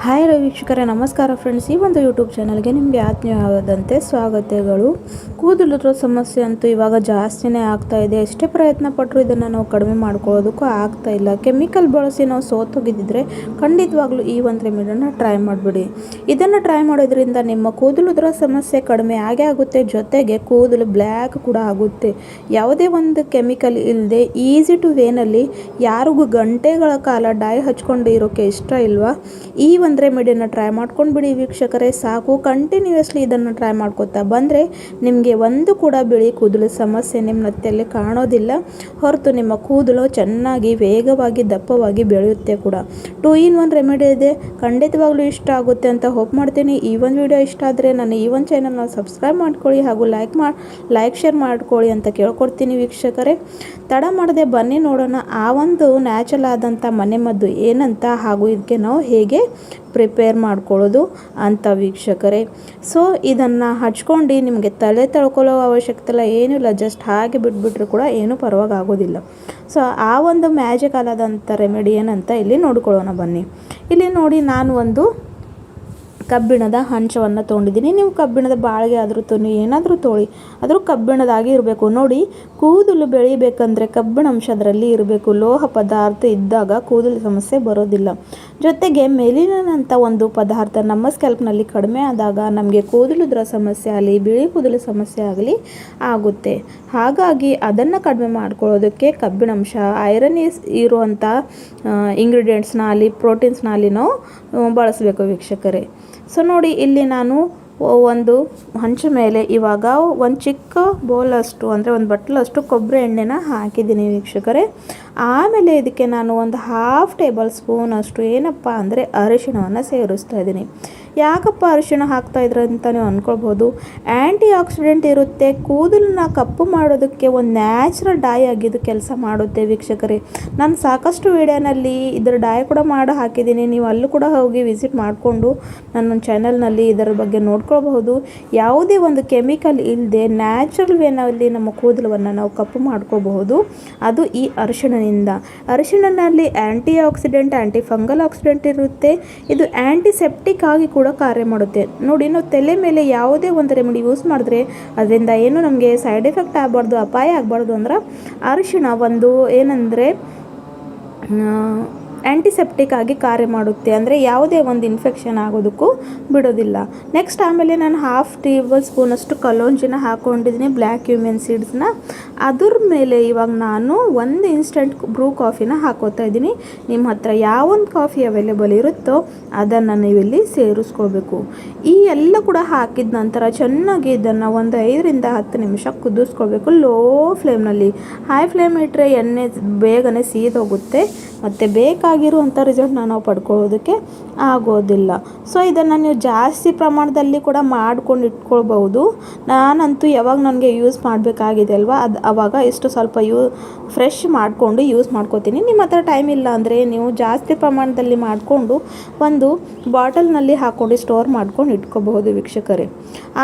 Hi ವೀಕ್ಷಕರೇ, ನಮಸ್ಕಾರ friends. ಈ ಒಂದು ಯೂಟ್ಯೂಬ್ ಚಾನಲ್ಗೆ ನಿಮಗೆ ಆತ್ಮೀಯವಾದಂತೆ ಸ್ವಾಗತಗಳು. ಕೂದಲಿರೋ ಸಮಸ್ಯೆ ಅಂತೂ ಇವಾಗ ಜಾಸ್ತಿನೇ ಆಗ್ತಾ ಇದೆ. ಎಷ್ಟೇ ಪ್ರಯತ್ನ ಪಟ್ಟರು ಇದನ್ನು ನಾವು ಕಡಿಮೆ ಮಾಡ್ಕೊಳ್ಳೋದಕ್ಕೂ ಆಗ್ತಾ ಇಲ್ಲ. ಕೆಮಿಕಲ್ ಬಳಸಿ ನಾವು ಸೋತೋಗಿದ್ದಿದ್ರೆ ಖಂಡಿತವಾಗ್ಲೂ ಈ ಒಂದು ರೆಮಿಡಿಯನ್ನು ಟ್ರೈ ಮಾಡಿಬಿಡಿ. ಇದನ್ನು ಟ್ರೈ ಮಾಡೋದ್ರಿಂದ ನಿಮ್ಮ ಕೂದಲಿರೋ ಸಮಸ್ಯೆ ಕಡಿಮೆ ಆಗೇ ಆಗುತ್ತೆ, ಜೊತೆಗೆ ಕೂದಲು ಬ್ಲ್ಯಾಕ್ ಕೂಡ ಆಗುತ್ತೆ. ಯಾವುದೇ ಒಂದು ಕೆಮಿಕಲ್ ಇಲ್ಲದೆ ಈಸಿ ಟು ವೇನಲ್ಲಿ ಯಾರಿಗೂ ಗಂಟೆಗಳ ಕಾಲ ಡೈ ಹಚ್ಕೊಂಡು ಇರೋಕ್ಕೆ ಇಷ್ಟ ಇಲ್ವಾ? ಈ ಒಂದು ರೆಮಿಡಿಯನ್ನು ಟ್ರೈ ಮಾಡ್ಕೊಂಡು ಬಿಡಿ ವೀಕ್ಷಕರೇ, ಸಾಕು. ಕಂಟಿನ್ಯೂಸ್ಲಿ ಇದನ್ನು ಟ್ರೈ ಮಾಡ್ಕೋತಾ ಬಂದರೆ ನಿಮಗೆ ಒಂದು ಕೂಡ ಬಿಳಿ ಕೂದಲು ಸಮಸ್ಯೆ ನಿಮ್ಮ ನೆತ್ತಿಯಲ್ಲಿ ಕಾಣೋದಿಲ್ಲ. ಹೊರತು ನಿಮ್ಮ ಕೂದಲು ಚೆನ್ನಾಗಿ ವೇಗವಾಗಿ ದಪ್ಪವಾಗಿ ಬೆಳೆಯುತ್ತೆ ಕೂಡ. 2 in 1 ರೆಮಿಡಿ ಇದೆ. ಖಂಡಿತವಾಗ್ಲೂ ಇಷ್ಟ ಆಗುತ್ತೆ ಅಂತ ಹೋಪ್ ಮಾಡ್ತೀನಿ. ಈ ಒಂದು ವಿಡಿಯೋ ಇಷ್ಟ ಆದರೆ ನನ್ನ ಈ ಒಂದು ಚಾನಲ್ನ ಸಬ್ಸ್ಕ್ರೈಬ್ ಮಾಡ್ಕೊಳ್ಳಿ ಹಾಗೂ ಲೈಕ್ ಶೇರ್ ಮಾಡ್ಕೊಳ್ಳಿ ಅಂತ ಕೇಳ್ಕೊಡ್ತೀನಿ ವೀಕ್ಷಕರೇ. ತಡ ಮಾಡದೆ ಬನ್ನಿ ನೋಡೋಣ ಆ ಒಂದು ನ್ಯಾಚುರಲ್ ಆದಂಥ ಮನೆಮದ್ದು ಏನಂತ, ಹಾಗೂ ಇದಕ್ಕೆ ನಾವು ಹೇಗೆ ಪ್ರಿಪೇರ್ ಮಾಡ್ಕೊಳ್ಳೋದು ಅಂತ ವೀಕ್ಷಕರೇ. ಸೊ ಇದನ್ನು ಹಚ್ಕೊಂಡು ನಿಮಗೆ ತಲೆ ತಳ್ಕೊಳ್ಳೋ ಅವಶ್ಯಕತೆ ಇಲ್ಲ, ಏನೂ ಇಲ್ಲ. ಜಸ್ಟ್ ಹಾಗೆ ಬಿಟ್ಬಿಟ್ರೂ ಕೂಡ ಏನೂ ಪರವಾಗಿಲ್ಲ. ಸೊ ಆ ಒಂದು ಮ್ಯಾಜಿಕ್ ಆದಂಥ ರೆಮಿಡಿ ಏನಂತ ಇಲ್ಲಿ ನೋಡ್ಕೊಳ್ಳೋಣ ಬನ್ನಿ. ಇಲ್ಲಿ ನೋಡಿ, ನಾನು ಒಂದು ಕಬ್ಬಿಣದ ಹಂಚವನ್ನು ತೊಗೊಂಡಿದ್ದೀನಿ. ನೀವು ಕಬ್ಬಿಣದ ಬಾಳಿಗೆ ಆದರೂ ಏನಾದರೂ ತೊಗೊಳ್ಳಿ, ಆದರೂ ಕಬ್ಬಿಣದಾಗಿ ಇರಬೇಕು. ನೋಡಿ, ಕೂದಲು ಬೆಳಿಬೇಕಂದ್ರೆ ಕಬ್ಬಿಣಾಂಶ ಅದರಲ್ಲಿ ಇರಬೇಕು. ಲೋಹ ಪದಾರ್ಥ ಇದ್ದಾಗ ಕೂದಲು ಸಮಸ್ಯೆ ಬರೋದಿಲ್ಲ. ಜೊತೆಗೆ ಮೆಲಿನಂಥ ಒಂದು ಪದಾರ್ಥ ನಮ್ಮ ಸ್ಕ್ಯಾಲ್ಪ್ನಲ್ಲಿ ಕಡಿಮೆ ಆದಾಗ ನಮಗೆ ಕೂದಲುದ್ರ ಸಮಸ್ಯೆ ಆಗಲಿ, ಬಿಳಿ ಕೂದಲು ಸಮಸ್ಯೆ ಆಗಲಿ ಆಗುತ್ತೆ. ಹಾಗಾಗಿ ಅದನ್ನು ಕಡಿಮೆ ಮಾಡ್ಕೊಳ್ಳೋದಕ್ಕೆ ಕಬ್ಬಿಣಾಂಶ, ಐರನ್ ಇರುವಂಥ ಇಂಗ್ರೀಡಿಯೆಂಟ್ಸ್ನ ಆಗಲಿ, ಪ್ರೋಟೀನ್ಸ್ನ ಆಗಲಿ ನಾವು ಬಳಸಬೇಕು ವೀಕ್ಷಕರೇ. ಸೊ ನೋಡಿ, ಇಲ್ಲಿ ನಾನು ಒಂದು ಹಂಚ ಮೇಲೆ ಇವಾಗ ಒಂದು ಚಿಕ್ಕ ಬೌಲಷ್ಟು ಅಂದರೆ ಒಂದು ಬಟ್ಲಷ್ಟು ಕೊಬ್ಬರಿ ಎಣ್ಣೆನ ಹಾಕಿದ್ದೀನಿ ವೀಕ್ಷಕರೇ. ಆಮೇಲೆ ಇದಕ್ಕೆ ನಾನು ಒಂದು 1/2 ಟೇಬಲ್ ಸ್ಪೂನ್ ಅಷ್ಟು ಏನಪ್ಪ ಅಂದರೆ ಅರಿಶಿಣವನ್ನು ಸೇರಿಸ್ತಾ ಇದ್ದೀನಿ. ಯಾಕಪ್ಪ ಅರಿಶಿಣ ಹಾಕ್ತಾಯಿದ್ರೆ ಅಂತ ನೀವು ಅಂದ್ಕೊಳ್ಬೋದು. ಆ್ಯಂಟಿ ಆಕ್ಸಿಡೆಂಟ್ ಇರುತ್ತೆ, ಕೂದಲನ್ನ ಕಪ್ಪು ಮಾಡೋದಕ್ಕೆ ಒಂದು ನ್ಯಾಚುರಲ್ ಡೈ ಆಗಿದ್ದು ಕೆಲಸ ಮಾಡುತ್ತೆ ವೀಕ್ಷಕರೇ. ನಾನು ಸಾಕಷ್ಟು ವಿಡಿಯೋನಲ್ಲಿ ಇದರ ಡೈ ಕೂಡ ಮಾಡಿ ಹಾಕಿದ್ದೀನಿ. ನೀವು ಅಲ್ಲೂ ಕೂಡ ಹೋಗಿ ವಿಸಿಟ್ ಮಾಡಿಕೊಂಡು ನನ್ನ ಚಾನಲ್ನಲ್ಲಿ ಇದರ ಬಗ್ಗೆ ನೋಡ್ಕೊಳ್ಬಹುದು. ಯಾವುದೇ ಒಂದು ಕೆಮಿಕಲ್ ಇಲ್ಲದೆ ನ್ಯಾಚುರಲ್ ವೇನಲ್ಲಿ ನಮ್ಮ ಕೂದಲವನ್ನು ನಾವು ಕಪ್ಪು ಮಾಡ್ಕೋಬಹುದು, ಅದು ಈ ಅರಿಶಿಣನಿಂದ. ಅರಿಶಿಣನಲ್ಲಿ antioxidant, antifungal oxidant ಇರುತ್ತೆ. ಇದು ಆ್ಯಂಟಿಸೆಪ್ಟಿಕ್ ಆಗಿ ಕೂಡ ಕಾರ್ಯ ಮಾಡುತ್ತೆ. ನೋಡಿ, ನಾವು ತಲೆ ಮೇಲೆ ಯಾವುದೇ ಒಂದು ರೆಮಿಡಿ ಯೂಸ್ ಮಾಡಿದ್ರೆ ಅದರಿಂದ ಏನು ನಮಗೆ ಸೈಡ್ ಎಫೆಕ್ಟ್ ಆಗಬಾರ್ದು, ಅಪಾಯ ಆಗಬಾರ್ದು ಅಂದ್ರೆ ಅರಿಶಿಣ ಒಂದು ಏನಂದರೆ ಆ್ಯಂಟಿಸೆಪ್ಟಿಕ್ ಆಗಿ ಕಾರ್ಯ ಮಾಡುತ್ತೆ. ಅಂದರೆ ಯಾವುದೇ ಒಂದು ಇನ್ಫೆಕ್ಷನ್ ಆಗೋದಕ್ಕೂ ಬಿಡೋದಿಲ್ಲ. ನೆಕ್ಸ್ಟ್ ಆಮೇಲೆ ನಾನು 1/2 ಟೇಬಲ್ ಸ್ಪೂನಷ್ಟು ಕಲೋಂಜಿನ ಹಾಕ್ಕೊಂಡಿದ್ದೀನಿ, ಬ್ಲ್ಯಾಕ್ ಕ್ಯೂಮಿನ್ ಸೀಡ್ಸ್ನ. ಅದ್ರ ಮೇಲೆ ಇವಾಗ ನಾನು 1 ಇನ್ಸ್ಟೆಂಟ್ ಬ್ರೂ ಕಾಫಿನ ಹಾಕೋತಾ ಇದ್ದೀನಿ. ನಿಮ್ಮ ಹತ್ರ ಯಾವೊಂದು ಕಾಫಿ ಅವೈಲೇಬಲ್ ಇರುತ್ತೋ ಅದನ್ನು ನೀವಿಲ್ಲಿ ಸೇರಿಸ್ಕೋಬೇಕು. ಈ ಎಲ್ಲ ಕೂಡ ಹಾಕಿದ ನಂತರ ಚೆನ್ನಾಗಿ ಇದನ್ನು ಒಂದು 5 ರಿಂದ 10 ನಿಮಿಷ ಕುದಿಸ್ಕೊಳ್ಬೇಕು ಲೋ ಫ್ಲೇಮ್ನಲ್ಲಿ. ಹೈ ಫ್ಲೇಮ್ ಇಟ್ಟರೆ ಎಣ್ಣೆ ಬೇಗನೆ ಸೀದೋಗುತ್ತೆ ಮತ್ತು ಬೇಕಾಗಿರುವಂಥ ರಿಸಲ್ಟ್ನ ನಾವು ಪಡ್ಕೊಳ್ಳೋದಕ್ಕೆ ಆಗೋದಿಲ್ಲ. ಸೊ ಇದನ್ನು ನೀವು ಜಾಸ್ತಿ ಪ್ರಮಾಣದಲ್ಲಿ ಕೂಡ ಮಾಡ್ಕೊಂಡು ಇಟ್ಕೊಳ್ಬಹುದು. ನಾನಂತೂ ಯಾವಾಗ ನನಗೆ ಯೂಸ್ ಮಾಡಬೇಕಾಗಿದೆ ಅಲ್ವಾ, ಆವಾಗ ಇಷ್ಟು ಸ್ವಲ್ಪ ಫ್ರೆಶ್ ಮಾಡಿಕೊಂಡು ಯೂಸ್ ಮಾಡ್ಕೋತೀನಿ. ನಿಮ್ಮ ಹತ್ರ ಟೈಮ್ ಇಲ್ಲ ಅಂದರೆ ನೀವು ಜಾಸ್ತಿ ಪ್ರಮಾಣದಲ್ಲಿ ಮಾಡಿಕೊಂಡು ಒಂದು ಬಾಟಲ್ನಲ್ಲಿ ಹಾಕ್ಕೊಂಡು ಸ್ಟೋರ್ ಮಾಡ್ಕೊಂಡು ಇಟ್ಕೋಬಹುದು ವೀಕ್ಷಕರೇ.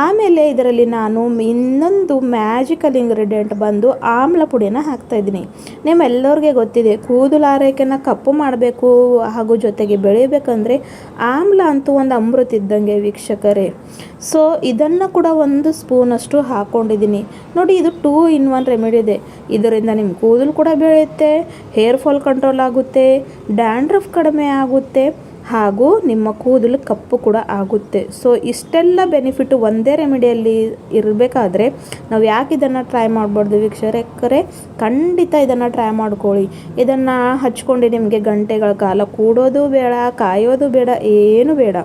ಆಮೇಲೆ ಇದರಲ್ಲಿ ನಾನು ಇನ್ನೊಂದು ಮ್ಯಾಜಿಕಲ್ ಇಂಗ್ರೀಡಿಯೆಂಟ್ ಬಂದು ಆಮ್ಲ ಪುಡಿಯನ್ನು ಹಾಕ್ತಾಯಿದ್ದೀನಿ. ನಿಮ್ಮೆಲ್ಲರಿಗೆ ಗೊತ್ತಿದೆ, ಕೂದಲು ಆರೈಕೆನ ಕಪ್ಪು ಮಾಡಬೇಕು ಹಾಗೂ ಜೊತೆಗೆ ಬೆಳಿಬೇಕಂದ್ರೆ ಆಮ್ಲ ಅಂತೂ ಒಂದು ಅಮೃತ ಇದ್ದಂಗೆ ವೀಕ್ಷಕರೇ. ಸೊ ಇದನ್ನು ಕೂಡ 1 ಸ್ಪೂನಷ್ಟು ಹಾಕ್ಕೊಂಡಿದ್ದೀನಿ. ನೋಡಿ, ಇದು 2 in 1 ರೆಮಿಡಿ ಇದೆ. ಇದರಿಂದ ನಿಮ್ಮ ಕೂದಲು ಕೂಡ ಬೆಳೆಯುತ್ತೆ, ಹೇರ್ ಫಾಲ್ ಕಂಟ್ರೋಲ್ ಆಗುತ್ತೆ, ಡ್ಯಾಂಡ್ರಫ್ ಕಡಿಮೆ ಆಗುತ್ತೆ, ಹಾಗೂ ನಿಮ್ಮ ಕೂದಲು ಕಪ್ಪು ಕೂಡ ಆಗುತ್ತೆ. ಸೊ ಇಷ್ಟೆಲ್ಲ ಬೆನಿಫಿಟ್ ಒಂದೇ ರೆಮಿಡಿಯಲ್ಲಿ ಇರಬೇಕಾದ್ರೆ ನಾವು ಯಾಕೆ ಇದನ್ನು ಟ್ರೈ ಮಾಡಬಾರ್ದು ವೀಕ್ಷಕರೇ? ಖಂಡಿತ ಇದನ್ನು ಟ್ರೈ ಮಾಡ್ಕೊಳ್ಳಿ. ಇದನ್ನು ಹಚ್ಕೊಂಡು ನಿಮಗೆ ಗಂಟೆಗಳ ಕಾಲ ಕೂಡೋದು ಬೇಡ, ಕಾಯೋದು ಬೇಡ, ಏನು ಬೇಡ.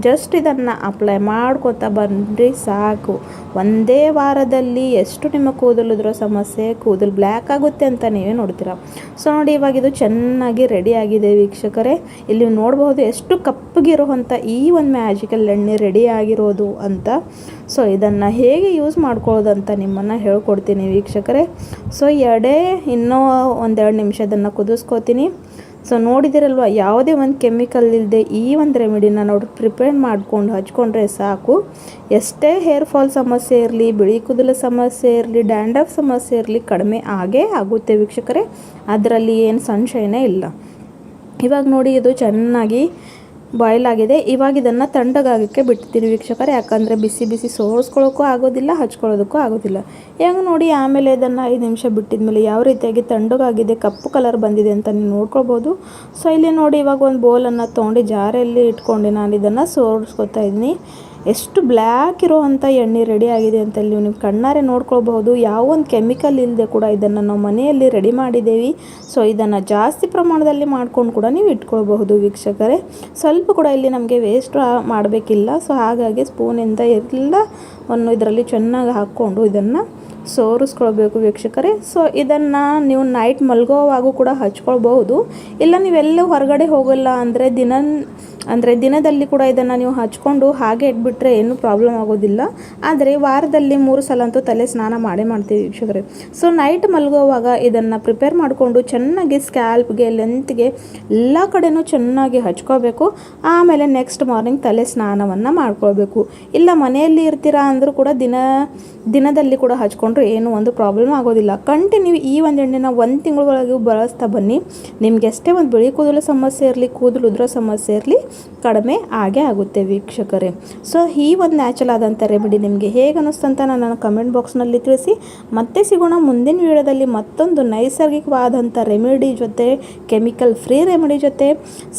ಜಸ್ಟ್ ಇದನ್ನು ಅಪ್ಲೈ ಮಾಡ್ಕೊತಾ ಬಂದ್ರಿ ಸಾಕು. ಒಂದೇ ವಾರದಲ್ಲಿ ಎಷ್ಟು ನಿಮ್ಮ ಕೂದಲಿದ್ರೋ ಸಮಸ್ಯೆ, ಕೂದಲು ಬ್ಲ್ಯಾಕ್ ಆಗುತ್ತೆ ಅಂತ ನೀವೇ ನೋಡ್ತೀರಾ. ಸೊ ನೋಡಿ, ಇವಾಗ ಇದು ಚೆನ್ನಾಗಿ ರೆಡಿ ಆಗಿದೆ ವೀಕ್ಷಕರೇ. ಇಲ್ಲಿ ನೋಡ್ಬೋದು ಎಷ್ಟು ಕಪ್ಪಗಿರುವಂಥ ಈ ಒಂದು ಮ್ಯಾಜಿಕಲ್ ಎಣ್ಣೆ ರೆಡಿ ಆಗಿರೋದು ಅಂತ. ಸೊ ಇದನ್ನು ಹೇಗೆ ಯೂಸ್ ಮಾಡ್ಕೊಳ್ಳೋದು ಅಂತ ನಿಮ್ಮನ್ನು ಹೇಳ್ಕೊಡ್ತೀನಿ ವೀಕ್ಷಕರೇ. ಸೊ ಇನ್ನೂ 1-2 ನಿಮಿಷ ಇದನ್ನು ಕುದಿಸ್ಕೋತೀನಿ. ಸೊ ನೋಡಿದಿರಲ್ವ, ಯಾವುದೇ ಒಂದು ಕೆಮಿಕಲ್ ಇಲ್ಲದೆ ಈ ಒಂದು ರೆಮಿಡಿನ ನಾವು ಪ್ರಿಪೇರ್ ಮಾಡ್ಕೊಂಡು ಹಚ್ಕೊಂಡ್ರೆ ಸಾಕು. ಎಷ್ಟೇ ಹೇರ್ ಫಾಲ್ ಸಮಸ್ಯೆ ಇರಲಿ, ಬಿಳಿ ಕೂದಲು ಸಮಸ್ಯೆ ಇರಲಿ, ಡ್ಯಾಂಡ್ರಫ್ ಸಮಸ್ಯೆ ಇರಲಿ, ಕಡಿಮೆ ಆಗೇ ಆಗುತ್ತೆ ವೀಕ್ಷಕರೇ. ಅದರಲ್ಲಿ ಏನು ಸಂಶಯನೇ ಇಲ್ಲ. ಇವಾಗ ನೋಡಿ, ಇದು ಚೆನ್ನಾಗಿ ಬಾಯ್ಲ್ ಆಗಿದೆ. ಇವಾಗ ಇದನ್ನು ತಣ್ಣಗಾಗಕ್ಕೆ ಬಿಡ್ತೀನಿ ವೀಕ್ಷಕರೇ, ಯಾಕಂದರೆ ಬಿಸಿ ಬಿಸಿ ಸೋರಿಸ್ಕೊಳ್ಳೋಕ್ಕೂ ಆಗೋದಿಲ್ಲ, ಹಚ್ಕೊಳ್ಳೋದಕ್ಕೂ ಆಗೋದಿಲ್ಲ. ಹೆಂಗೆ ನೋಡಿ ಆಮೇಲೆ ಇದನ್ನು 5 ನಿಮಿಷ ಬಿಟ್ಟಿದ್ಮೇಲೆ ಯಾವ ರೀತಿಯಾಗಿ ತಣ್ಣಗಾಗಿದೆ, ಕಪ್ಪು ಕಲರ್ ಬಂದಿದೆ ಅಂತ ನೀವು ನೋಡ್ಕೊಳ್ಬೋದು. ಸೊ ಇಲ್ಲಿ ನೋಡಿ ಇವಾಗ ಒಂದು ಬೌಲನ್ನು ತೊಗೊಂಡು ಜಾರಲ್ಲಿ ಇಟ್ಕೊಂಡು ನಾನು ಇದನ್ನು ಸೋರಿಸ್ಕೊತಾ ಇದ್ದೀನಿ. ಎಷ್ಟು ಬ್ಲ್ಯಾಕ್ ಇರೋ ಅಂಥ ಎಣ್ಣೆ ರೆಡಿ ಆಗಿದೆ ಅಂತ ನೀವು ಕಣ್ಣಾರೆ ನೋಡ್ಕೊಳ್ಬಹುದು. ಯಾವ ಒಂದು ಕೆಮಿಕಲ್ ಇಲ್ಲದೆ ಕೂಡ ಇದನ್ನು ನಾವು ಮನೆಯಲ್ಲಿ ರೆಡಿ ಮಾಡಿದ್ದೇವೆ. ಸೊ ಇದನ್ನು ಜಾಸ್ತಿ ಪ್ರಮಾಣದಲ್ಲಿ ಮಾಡ್ಕೊಂಡು ಕೂಡ ನೀವು ಇಟ್ಕೊಳ್ಬಹುದು ವೀಕ್ಷಕರೇ. ಸ್ವಲ್ಪ ಕೂಡ ಇಲ್ಲಿ ನಮಗೆ ವೇಸ್ಟ್ ಮಾಡಬೇಕಿಲ್ಲ. ಸೊ ಹಾಗಾಗಿ ಸ್ಪೂನಿಂದ ಎಲ್ಲವನ್ನು ಇದರಲ್ಲಿ ಚೆನ್ನಾಗಿ ಹಾಕ್ಕೊಂಡು ಇದನ್ನು ಸೋರಿಸ್ಕೊಳ್ಬೇಕು ವೀಕ್ಷಕರೇ. ಸೊ ಇದನ್ನು ನೀವು ನೈಟ್ ಮಲ್ಗೋವಾಗೂ ಕೂಡ ಹಚ್ಕೊಳ್ಬಹುದು. ಇಲ್ಲ ನೀವೆಲ್ಲೂ ಹೊರಗಡೆ ಹೋಗಲ್ಲ ಅಂದರೆ ದಿನದಲ್ಲಿ ಕೂಡ ಇದನ್ನು ನೀವು ಹಚ್ಕೊಂಡು ಹಾಗೆ ಇಟ್ಬಿಟ್ರೆ ಏನೂ ಪ್ರಾಬ್ಲಮ್ ಆಗೋದಿಲ್ಲ. ಆದರೆ ವಾರದಲ್ಲಿ 3 ಸಲ ಅಂತೂ ತಲೆ ಸ್ನಾನ ಮಾಡ್ತೀವಿ ವೀಕ್ಷಕರೇ. ಸೊ ನೈಟ್ ಮಲ್ಗೋವಾಗ ಇದನ್ನು ಪ್ರಿಪೇರ್ ಮಾಡಿಕೊಂಡು ಚೆನ್ನಾಗಿ ಸ್ಕ್ಯಾಲ್ಪ್ಗೆ, ಲೆಂತ್ಗೆ ಎಲ್ಲ ಕಡೆನೂ ಚೆನ್ನಾಗಿ ಹಚ್ಕೋಬೇಕು. ಆಮೇಲೆ ನೆಕ್ಸ್ಟ್ ಮಾರ್ನಿಂಗ್ ತಲೆ ಸ್ನಾನವನ್ನು ಮಾಡ್ಕೊಳ್ಬೇಕು. ಇಲ್ಲ ಮನೆಯಲ್ಲಿ ಇರ್ತೀರಾ ಅಂದರೂ ಕೂಡ ದಿನದಲ್ಲಿ ಕೂಡ ಹಚ್ಕೊಂಡ್ರೆ ಏನೂ ಒಂದು ಪ್ರಾಬ್ಲಮ್ ಆಗೋದಿಲ್ಲ. ಕಂಟಿನ್ಯೂ ಈ ಒಂದು ಎಣ್ಣೆನ 1 ತಿಂಗಳೊಳಗೆ ಬಳಸ್ತಾ ಬನ್ನಿ. ನಿಮ್ಗೆ ಎಷ್ಟೇ ಒಂದು ಬಿಳಿ ಕೂದಲು ಸಮಸ್ಯೆ ಇರಲಿ, ಕೂದಲು ಉದುರೋ ಸಮಸ್ಯೆ ಇರಲಿ, ಕಡಿಮೆ ಆಗೇ ಆಗುತ್ತೆ ವೀಕ್ಷಕರೇ. ಸೊ ಈ ಒಂದು ನ್ಯಾಚುರಲ್ ಆದಂಥ ರೆಮಿಡಿ ನಿಮಗೆ ಹೇಗೆ ಅನ್ನಿಸ್ತಂತ ನನ್ನ ಕಮೆಂಟ್ ಬಾಕ್ಸ್ನಲ್ಲಿ ತಿಳಿಸಿ. ಮತ್ತೆ ಸಿಗೋಣ ಮುಂದಿನ ವಿಡಿಯೋದಲ್ಲಿ ಮತ್ತೊಂದು ನೈಸರ್ಗಿಕವಾದಂಥ ರೆಮಿಡಿ ಜೊತೆ, ಕೆಮಿಕಲ್ ಫ್ರೀ ರೆಮಿಡಿ ಜೊತೆ.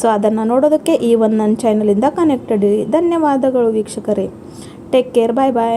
ಸೊ ಅದನ್ನು ನೋಡೋದಕ್ಕೆ ಈ ಒಂದು ನನ್ನ ಚಾನಲಿಂದ ಕನೆಕ್ಟೆಡ್ ಇರಿ. ಧನ್ಯವಾದಗಳು ವೀಕ್ಷಕರೇ. Take care. ಬಾಯ್ ಬಾಯ್.